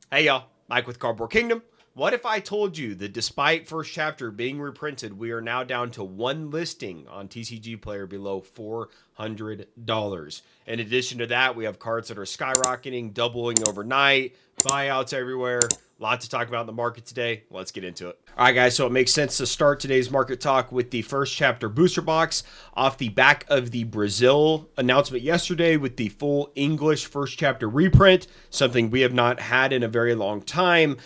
Hey y'all, Mike with Cardboard Kingdom. What if I told you that despite first chapter being reprinted, we are now down to one listing on TCGPlayer below $400? In addition to that, we have cards that are skyrocketing, doubling overnight, buyouts everywhere. Lot to talk about in the market today. Let's get into it. All right, guys, so it makes sense to start today's market talk with the first chapter booster box off the back of the Brazil announcement yesterday with the full English first chapter reprint, something we have not had in a very long time.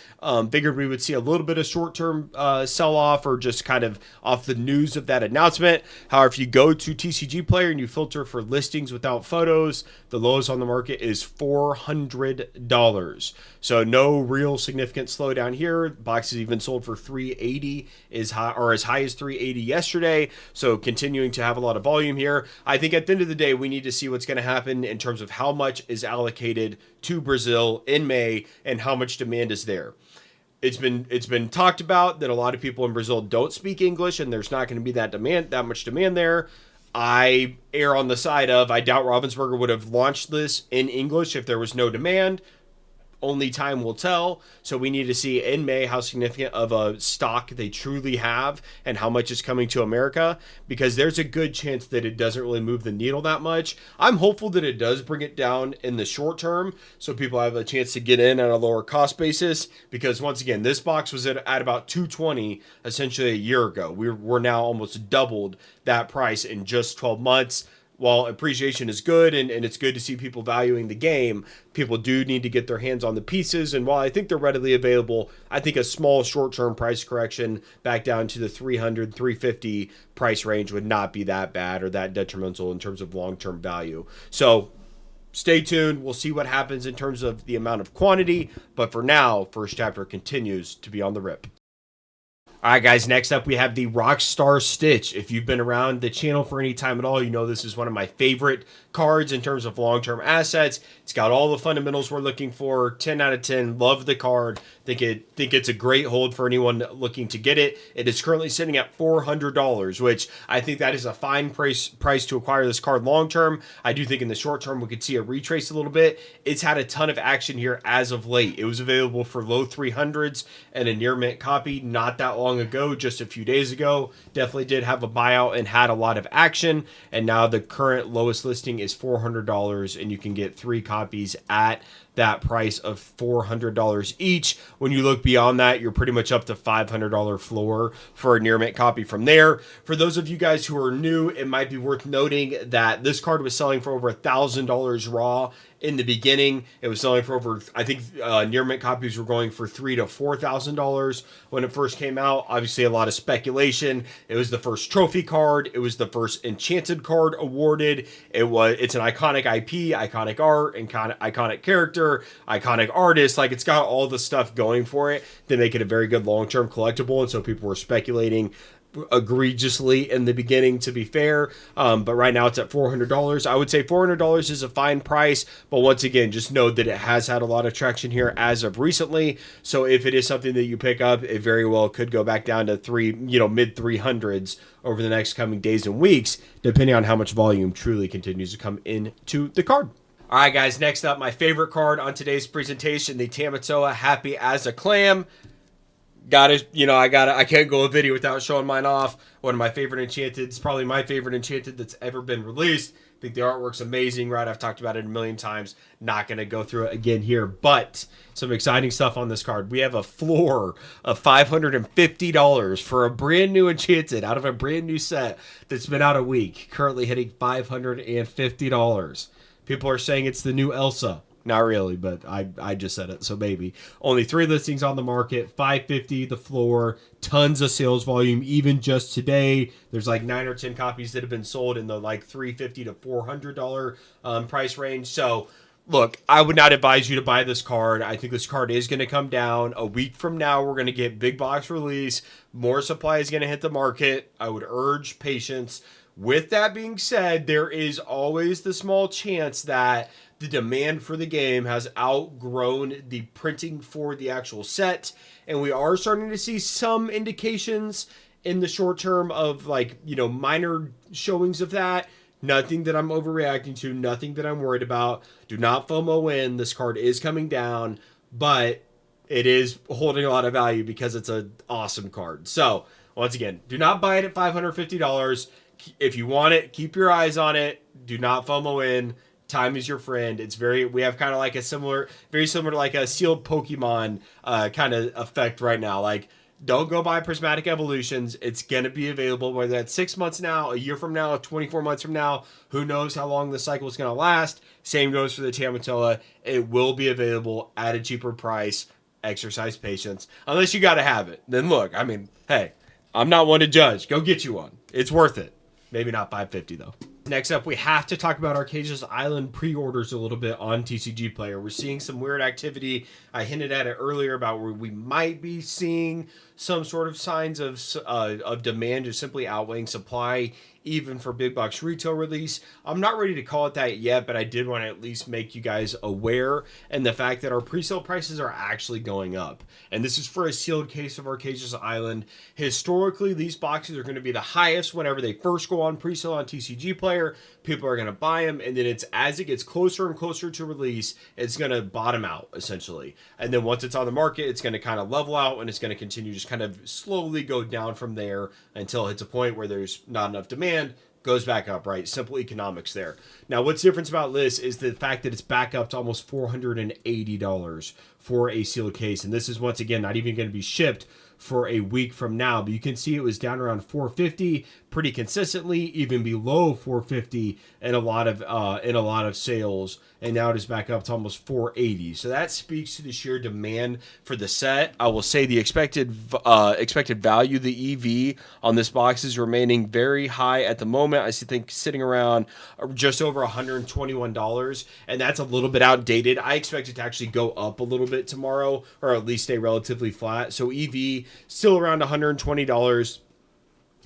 Figured we would see a little bit of short-term sell-off or just kind of off the news of that announcement. However, if you go to TCGPlayer and you filter for listings without photos, the lowest on the market is $400. So no real significant slowdown here. Boxes even sold for $380 is high, or as high as $380 yesterday. So continuing to have a lot of volume here. I think at the end of the day, we need to see what's going to happen in terms of how much is allocated to Brazil in May and how much demand is there. It's been talked about that a lot of people in Brazil don't speak English and there's not going to be that much demand there. I err on the side of I doubt Ravensburger would have launched this in English if there was no demand. Only time will tell. So we need to see in May how significant of a stock they truly have and how much is coming to America, because there's a good chance that it doesn't really move the needle that much. I'm hopeful that it does bring it down in the short term so people have a chance to get in at a lower cost basis, because once again, this box was at about 220 essentially a year ago. We're now almost doubled that price in just 12 months. While appreciation is good and it's good to see people valuing the game, people do need to get their hands on the pieces. And while I think they're readily available, I think a small short-term price correction back down to the 300, 350 price range would not be that bad or that detrimental in terms of long-term value. So stay tuned. We'll see what happens in terms of the amount of quantity. But for now, first chapter continues to be on the rip. All right, guys, next up we have the Rockstar Stitch. If you've been around the channel for any time at all, you know this is one of my favorite cards in terms of long-term assets. It's got all the fundamentals we're looking for. 10 out of 10. Love the card. Think it's a great hold for anyone looking to get it. It is currently sitting at $400, which I think that is a fine price to acquire this card long-term. I do think in the short term we could see a retrace a little bit. It's had a ton of action here as of late. It was available for low 300s and a near mint copy not that long ago, just a few days ago. Definitely did have a buyout and had a lot of action, and now the current lowest listing is $400 and you can get 3 copies at that price of $400 each. When you look beyond that, you're pretty much up to $500 floor for a near mint copy from there. For those of you guys who are new, it might be worth noting that this card was selling for over $1,000 raw in the beginning. It was selling for over, I think near mint copies were going for $3,000 to $4,000 when it first came out. Obviously a lot of speculation. It was the first trophy card. It was the first enchanted card awarded. It's an iconic IP, iconic art, and iconic character, iconic artist. Like, it's got all the stuff going for it to make it a very good long-term collectible. And so people were speculating egregiously in the beginning, to be fair, but right now it's at $400. I would say $400 is a fine price, but once again, just know that it has had a lot of traction here as of recently. So if it is something that you pick up, it very well could go back down to mid 300s over the next coming days and weeks, depending on how much volume truly continues to come into the card. All right, guys, next up, my favorite card on today's presentation, the Tamatoa Happy as a Clam. I can't go a video without showing mine off. One of my favorite enchanted. It's probably my favorite enchanted that's ever been released. I think the artwork's amazing, right? I've talked about it a million times. Not going to go through it again here, but some exciting stuff on this card. We have a floor of $550 for a brand new enchanted out of a brand new set that's been out a week, currently hitting $550. People are saying it's the new Elsa. Not really, but I just said it, so maybe. Only 3 listings on the market, $550 the floor, tons of sales volume. Even just today, there's like 9 or 10 copies that have been sold in the like $350 to $400 price range. So, look, I would not advise you to buy this card. I think this card is going to come down. A week from now, we're going to get big box release. More supply is going to hit the market. I would urge patience. With that being said, there is always the small chance that the demand for the game has outgrown the printing for the actual set, and we are starting to see some indications in the short term of minor showings of that. Nothing that I'm overreacting to, nothing that I'm worried about. Do not FOMO in. This card is coming down, but it is holding a lot of value because it's an awesome card. So once again, do not buy it at $550. If you want it, keep your eyes on it. Do not FOMO in. Time is your friend. We have kind of like very similar to like a sealed Pokemon kind of effect right now. Like, don't go buy Prismatic Evolutions. It's going to be available, whether that's 6 months now, a year from now, 24 months from now. Who knows how long the cycle is going to last. Same goes for the Tamatoa. It will be available at a cheaper price. Exercise patience. Unless you got to have it. Then look, I mean, hey, I'm not one to judge. Go get you one. It's worth it. Maybe not $550 though. Next up, we have to talk about Archazia's Island pre-orders a little bit on TCGPlayer. We're seeing some weird activity. I hinted at it earlier about where we might be seeing some sort of signs of demand just simply outweighing supply, even for big box retail release. I'm not ready to call it that yet, but I did want to at least make you guys aware, and the fact that our pre-sale prices are actually going up. And this is for a sealed case of Archazia's Island. Historically, these boxes are going to be the highest whenever they first go on pre-sale on TCGPlayer. People are going to buy them, and then it's as it gets closer and closer to release, it's going to bottom out essentially. And then once it's on the market, it's going to kind of level out, and it's going to continue just kind of slowly go down from there until it hits a point where there's not enough demand, goes back up, right? Simple economics there. Now, what's different about this is the fact that it's back up to almost $480 for a sealed case. And this is, once again, not even going to be shipped for a week from now, but you can see it was down around $450 pretty consistently, even below $450 in a lot of sales, and now it is back up to almost $480. So that speaks to the sheer demand for the set. I will say the expected value, the EV on this box is remaining very high at the moment. I think sitting around just over $121, and that's a little bit outdated. I expect it to actually go up a little bit tomorrow, or at least stay relatively flat. So EV still around $120,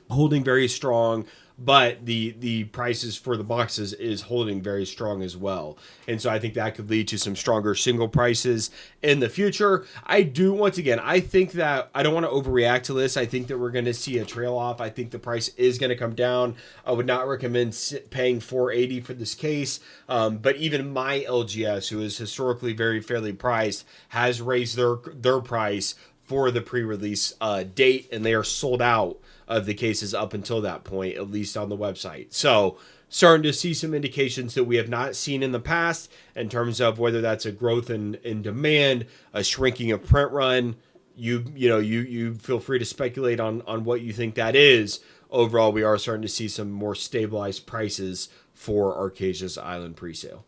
holding very strong, but the prices for the boxes is holding very strong as well. And so I think that could lead to some stronger single prices in the future. I think that I don't want to overreact to this. I think that we're going to see a trail off. I think the price is going to come down. I would not recommend paying $480 for this case. But even my LGS, who is historically very fairly priced, has raised their price for the pre-release date, and they are sold out of the cases up until that point, at least on the website. So starting to see some indications that we have not seen in the past in terms of whether that's a growth in demand, a shrinking of print run. You feel free to speculate on what you think that is. Overall, we are starting to see some more stabilized prices for Archazia's Island presale.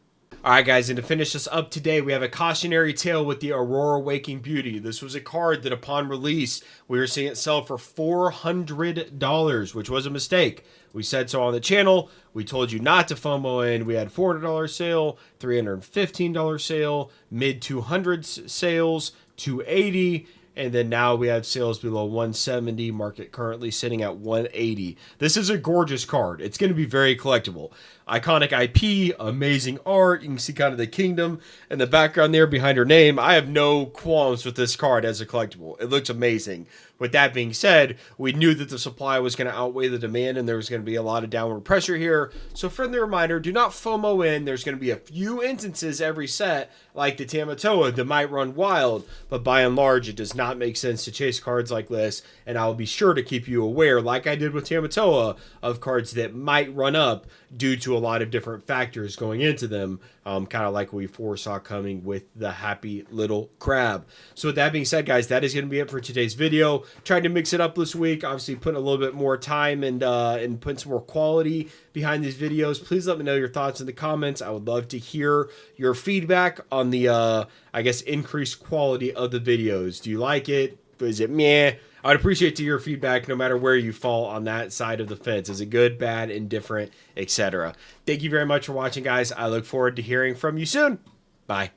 All right, guys, and to finish this up today, we have a cautionary tale with the Aurora Waking Beauty. This was a card that upon release, we were seeing it sell for $400, which was a mistake. We said so on the channel. We told you not to FOMO in. We had $400 sale, $315 sale, mid 200s sales, $280, and then now we have sales below $170, market currently sitting at $180. This is a gorgeous card. It's going to be very collectible. Iconic IP, amazing art. You can see kind of the kingdom in the background there behind her name. I have no qualms with this card as a collectible. It looks amazing. With that being said, we knew that the supply was going to outweigh the demand, and there was going to be a lot of downward pressure here. So friendly reminder, do not FOMO in. There's going to be a few instances every set, like the Tamatoa, that might run wild, but by and large, it does not make sense to chase cards like this, and I'll be sure to keep you aware, like I did with Tamatoa, of cards that might run up due to a lot of different factors going into them, kind of like we foresaw coming with the happy little crab. So with that being said, guys, that is going to be it for today's video. Trying to mix it up this week, obviously putting a little bit more time and putting some more quality behind these videos. Please let me know your thoughts in the comments. I would love to hear your feedback on the, increased quality of the videos. Do you like it? Is it meh? I would appreciate to hear feedback no matter where you fall on that side of the fence. Is it good, bad, indifferent, etc.? Thank you very much for watching, guys. I look forward to hearing from you soon. Bye.